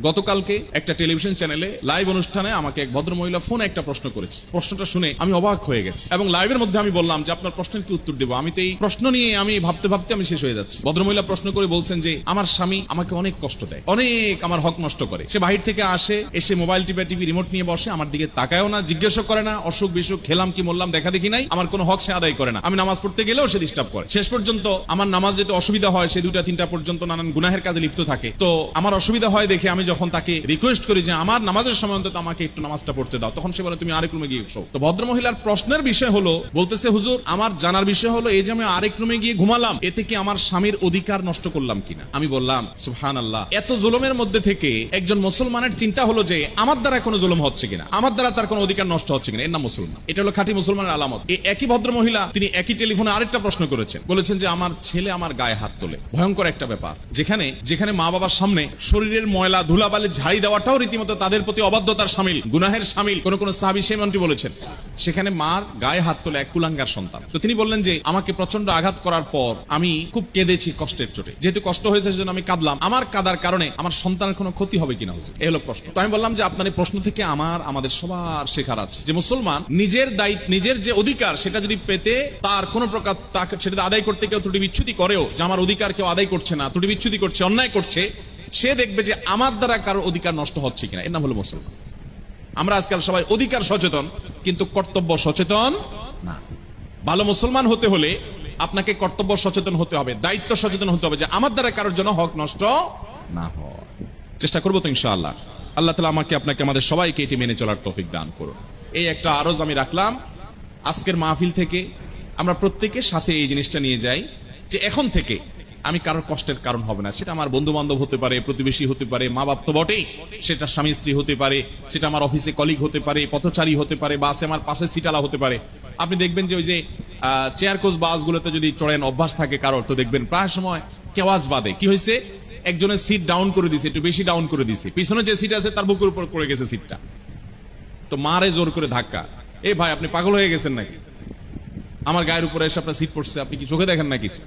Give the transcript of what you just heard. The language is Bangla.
গতকালকে একটা টেলিভিশন চ্যানেলে লাইভ অনুষ্ঠানে আমাকে এক ভদ্রমহিলা ফোনে একটা প্রশ্ন করেছে। প্রশ্নটা শুনে আমি অবাক হয়ে গেছি এবং লাইভের মধ্যে আমি বললাম যে আপনার প্রশ্নের কি উত্তর দেবো, আমি তো এই প্রশ্ন নিয়ে আমি ভাবতে ভাবতে আমি শেষ হয়ে যাচ্ছি। ভদ্রমহিলা প্রশ্ন করে বলছেন যে আমার স্বামী আমাকে অনেক কষ্ট দেয়, অনেক আমার হক নষ্ট করে। সে বাহির থেকে আসে, এসে মোবাইল টিপে টিভি রিমোট নিয়ে বসে, আমার দিকে তাকায়ও না, জিজ্ঞাসা করে না, অসুখ বিসুখ খেলাম কি মরলাম দেখা দেখি নাই, আমার কোনো হক সে আদায় করে না। আমি নামাজ পড়তে গেলেও সে ডিস্টার্ব করে। শেষ পর্যন্ত আমার নামাজ যেতে অসুবিধা হয়, সে 2টা 3টা পর্যন্ত নানান গুনাহের কাজে লিপ্ত থাকে। তো আমার অসুবিধা হয় দেখে আমি যখন তাকে রিকোয়েস্ট করি যে আমার নামাজের সময় অন্তত আমাকে একটু নামাজটা পড়তে দাও, তখন সে বলে তুমি আরেক রুমে গিয়ে শোও। তো ভদ্রমহিলার প্রশ্নের বিষয় হলো, বলতেছে হুজুর আমার জানার বিষয় হলো এই যে আমি আরেক রুমে গিয়ে ঘুমালাম, এতে কি আমার স্বামীর অধিকার নষ্ট করলাম কিনা। আমি বললাম সুবহানাল্লাহ, এত জুলুমের মধ্যে থেকে একজন মুসলমানের চিন্তা হলো যে আমার দ্বারা কোনো জুলুম হচ্ছে কিনা, আমার দ্বারা তার কোনো অধিকার নষ্ট হচ্ছে কিনা, এর নাম মুসলমান। এটা হলো খাঁটি মুসলমানের আলামত। এই একই ভদ্রমহিলা তিনি একই টেলিফোনে আরেকটা প্রশ্ন করেছেন, বলেছেন যে আমার ছেলে আমার গায়ে হাত তোলে। ভয়ঙ্কর একটা ব্যাপার, যেখানে মা বাবার সামনে শরীরের ময়লা ধুলাবালি ঝাড়ি দেওয়াটাও রীতিমতো তাদের প্রতি অবাধ্যতার শামিল, গুনাহের শামিল। কোন সাহাবী সেমনটি বলেছেন। সেখানে মার গায়ে হাত তোলে এক কুলাঙ্গার সন্তান। তো তিনি বললেন যে আমাকে প্রচন্ড আঘাত করার পর আমি খুব কেঁদেছি কষ্টের চোটে, যেহেতু কষ্ট হয়েছে সেজন্য আমি কাঁদলাম, আমার কাদার কারণে আমার সন্তানের কোনো ক্ষতি হবে কিনা হুজুর, এই হলো প্রশ্ন। তো আমি বললাম যে আপনার এই প্রশ্ন থেকে আমাদের সবার শেখার আছে যে মুসলমান নিজের দায়িত্ব, নিজের যে অধিকার সেটা যদি পেতে তার কোন প্রকার তাকে সেটা আদায় করতে কেউ ত্রুটি বিচ্ছুতি করেও, যে আমার অধিকার কেউ আদায় করছে না, ত্রুটি বিচ্ছুতি করছে, অন্যায় করছে, সে দেখবে যে আমার দ্বারা কারোর অধিকার নষ্ট হচ্ছে কিনা, এর নাম হলো মুসলমান। আমরা আজকাল সবাই অধিকার সচেতন কিন্তু কর্তব্য সচেতন না। ভালো মুসলমান হতে হলে আপনাকে কর্তব্য সচেতন হতে হবে, দায়িত্ব সচেতন হতে হবে, যে আমার দ্বারা কারোর জন্য হক নষ্ট না হয়। চেষ্টা করবো তো ইনশাআল্লাহ। আল্লাহ তাআলা আমাকে আপনাকে আমাদের সবাইকে এটি মেনে চলার তৌফিক দান করুন। এই একটা আরজ আমি রাখলাম আজকের মাহফিল থেকে, আমরা প্রত্যেকের সাথে এই জিনিসটা নিয়ে যাই যে এখন থেকে আমি কারোর কষ্টের কারণ হবে না। সেটা আমার বন্ধু বান্ধব হতে পারে, প্রতিবেশী হতে পারে, মা বাপ তো বটেই, সেটা স্বামী স্ত্রী হতে পারে, সেটা আমার অফিসে কলিগ হতে পারে, পথচারী হতে পারে, বাসে আমার পাশে সিটালা হতে পারে। আপনি দেখবেন যে ওই যে চেয়ার কোচ বাসগুলোতে যদি চড়েন অভ্যাস থাকে কারোর, তো দেখবেন প্রায় সময় কেওয়াজ বাদে কি হয়েছে, একজনের সিট ডাউন করে দিছে, একটু বেশি ডাউন করে দিছে, পিছনে যে সিট আছে তার বুকের উপর পড়ে গেছে সিটটা, তো মারে জোর করে ধাক্কা। এ ভাই আপনি পাগল হয়ে গেছেন নাকি, আমার গায়ের উপরে এসে আপনার সিট পড়ছে, আপনি কি চোখে দেখেন না কিছু?